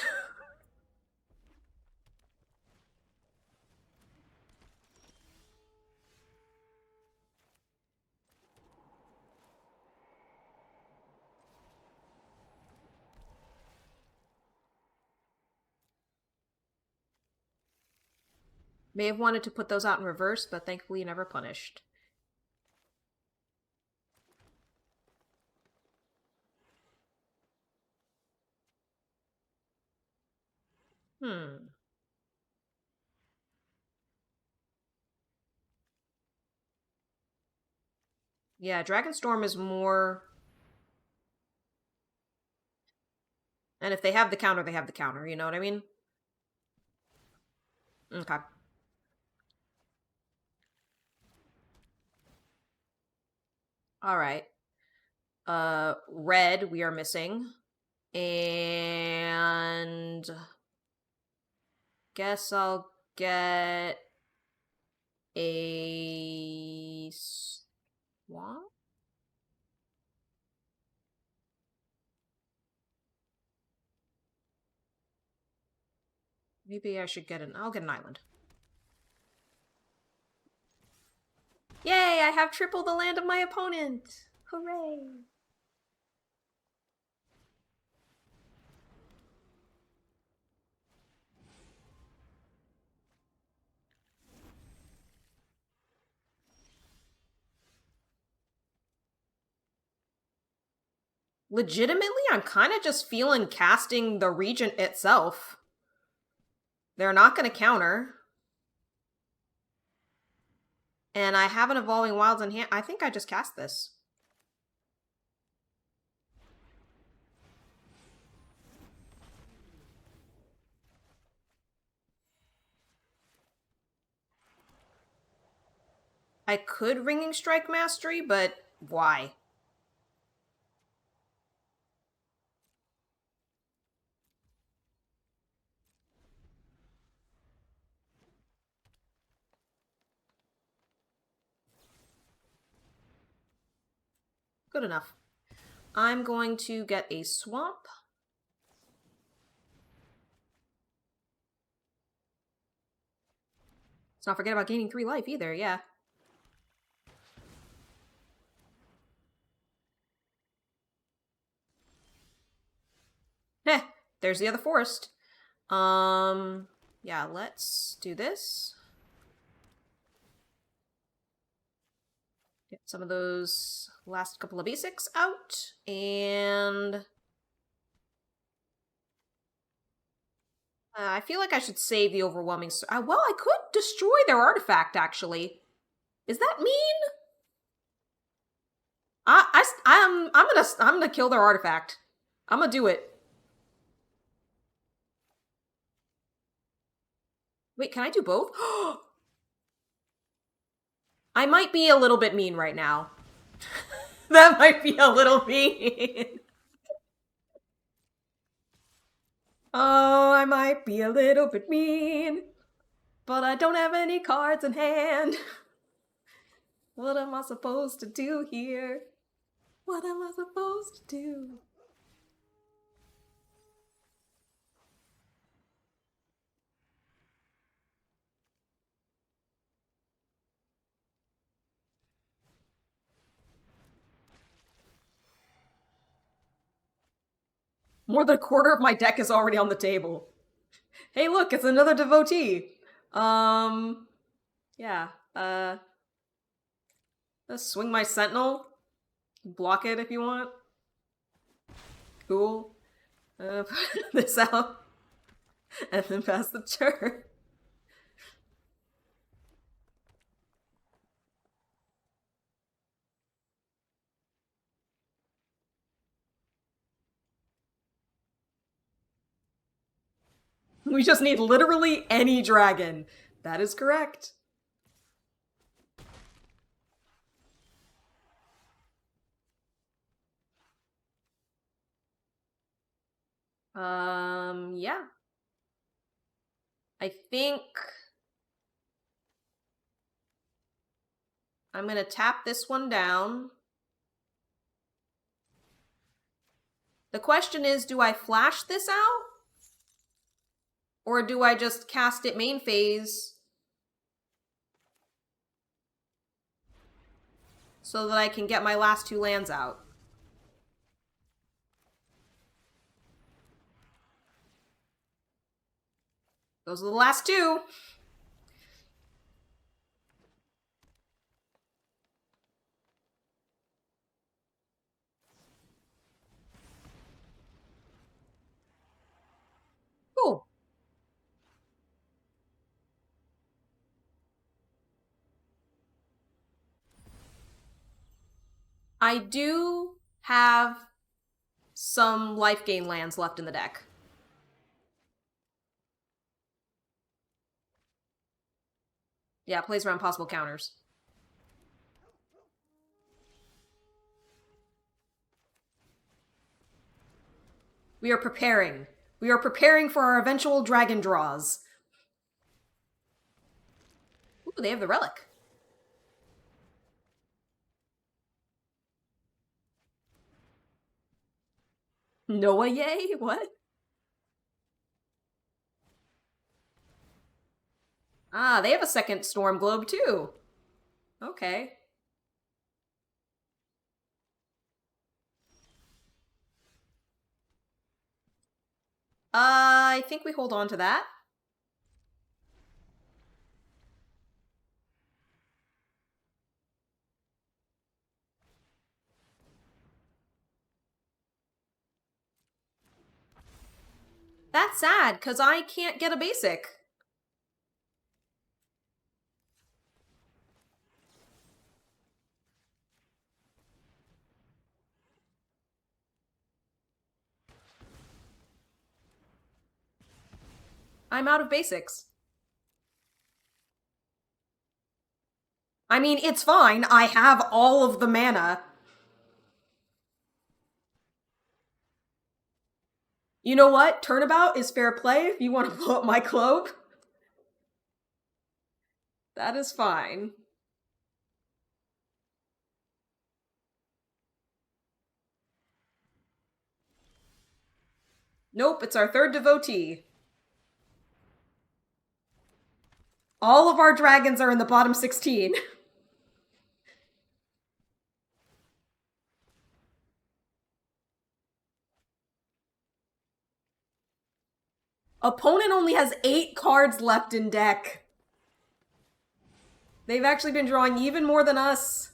May have wanted to put those out in reverse, but thankfully never punished. Yeah, Dragonstorm is more... And if they have the counter, they have the counter, you know what I mean? Okay. Alright. Red, we are missing. And... Guess I'll get... a... swamp? Maybe I should get an... I'll get an island. Yay, I have triple the land of my opponent! Hooray! Legitimately, I'm kind of just feeling casting the Regent itself. They're not going to counter. And I have an Evolving Wilds in hand. I think I just cast this. I could Ringing Strike Mastery, but why? Good enough. I'm going to get a swamp. Let's not forget about gaining 3 life either, yeah. Heh, there's the other forest. Yeah, let's do this. Get some of those last couple of basics out, and... I feel like I should save the overwhelming... well, I could destroy their artifact, actually. Is that mean? I'm gonna kill their artifact. I'm gonna do it. Wait, can I do both? I might be a little bit mean right now. That might be a little mean. Oh, I might be a little bit mean. But I don't have any cards in hand. What am I supposed to do here? What am I supposed to do? More than a quarter of my deck is already on the table. Hey, look, it's another devotee. Yeah, let's swing my sentinel. Block it if you want. Cool. Put this out. And then pass the turn. We just need literally any dragon. That is correct. Yeah. I think I'm gonna tap this one down. The question is, do I flash this out? Or do I just cast it main phase so that I can get my last 2 lands out? Those are the last 2. Cool. I do have some life gain lands left in the deck. Yeah, plays around possible counters. We are preparing. We are preparing for our eventual dragon draws. Ooh, they have the relic. Noah, yay? What? Ah, they have a second storm globe too. Okay. I think we hold on to that. That's sad, because I can't get a basic. I'm out of basics. I mean, it's fine. I have all of the mana. You know what? Turnabout is fair play if you want to pull up my globe. That is fine. Nope, it's our third devotee. All of our dragons are in the bottom 16. Opponent only has 8 cards left in deck. They've actually been drawing even more than us.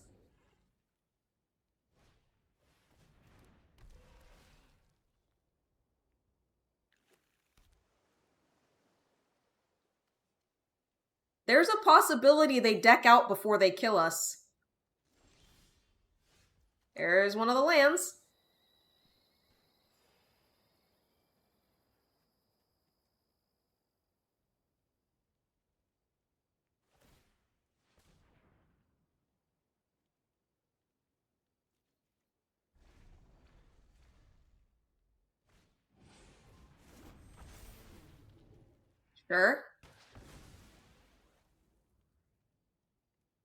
There's a possibility they deck out before they kill us. There's one of the lands. Sure.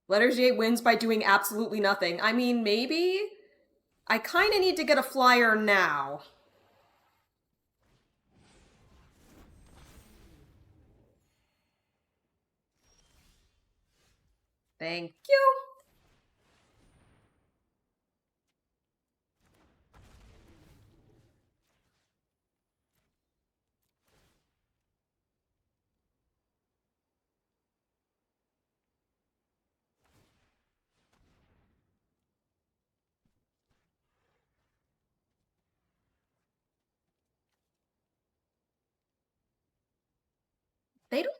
Letters 8 wins by doing absolutely nothing. I mean, maybe? I kind of need to get a flyer now. Thank you. They don't...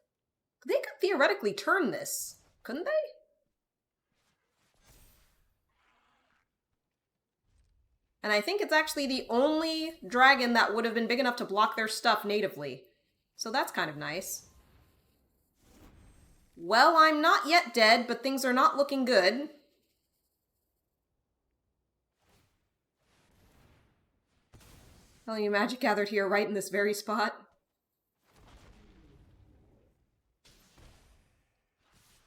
They could theoretically turn this, couldn't they? And I think it's actually the only dragon that would have been big enough to block their stuff natively. So that's kind of nice. Well, I'm not yet dead, but things are not looking good. Telling you magic gathered here right in this very spot.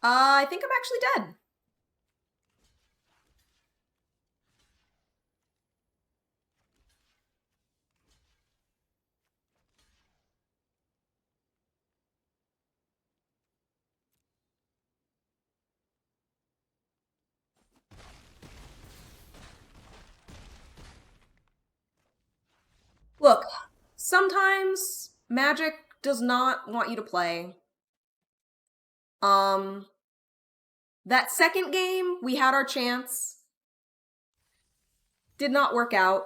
I think I'm actually dead. Look, sometimes Magic does not want you to play. That second game, we had our chance. Did not work out.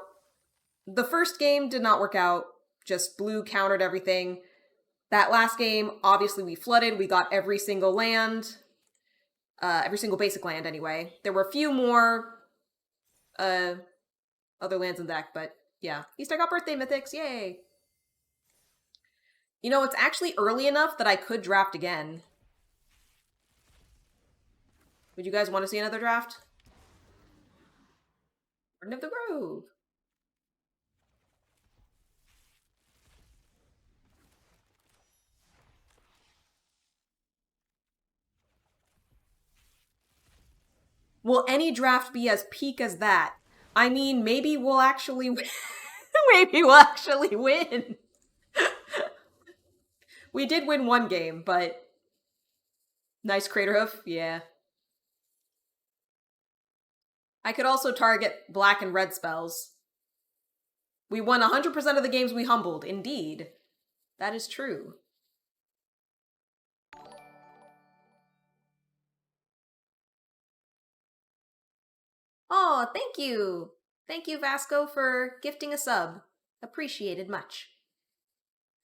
The first game did not work out. Just blue countered everything. That last game, obviously we flooded. We got every single land. Every single basic land, anyway. There were a few more other lands in the deck, but yeah. At least I got birthday mythics, yay! You know, it's actually early enough that I could draft again. Would you guys want to see another draft? Garden of the Grove. Will any draft be as peak as that? I mean, maybe we'll actually win. Maybe we'll actually win. We did win one game, but nice crater hoof, yeah. I could also target black and red spells. We won 100% of the games we humbled, indeed. That is true. Oh, thank you! Thank you, Vasco, for gifting a sub. Appreciated much.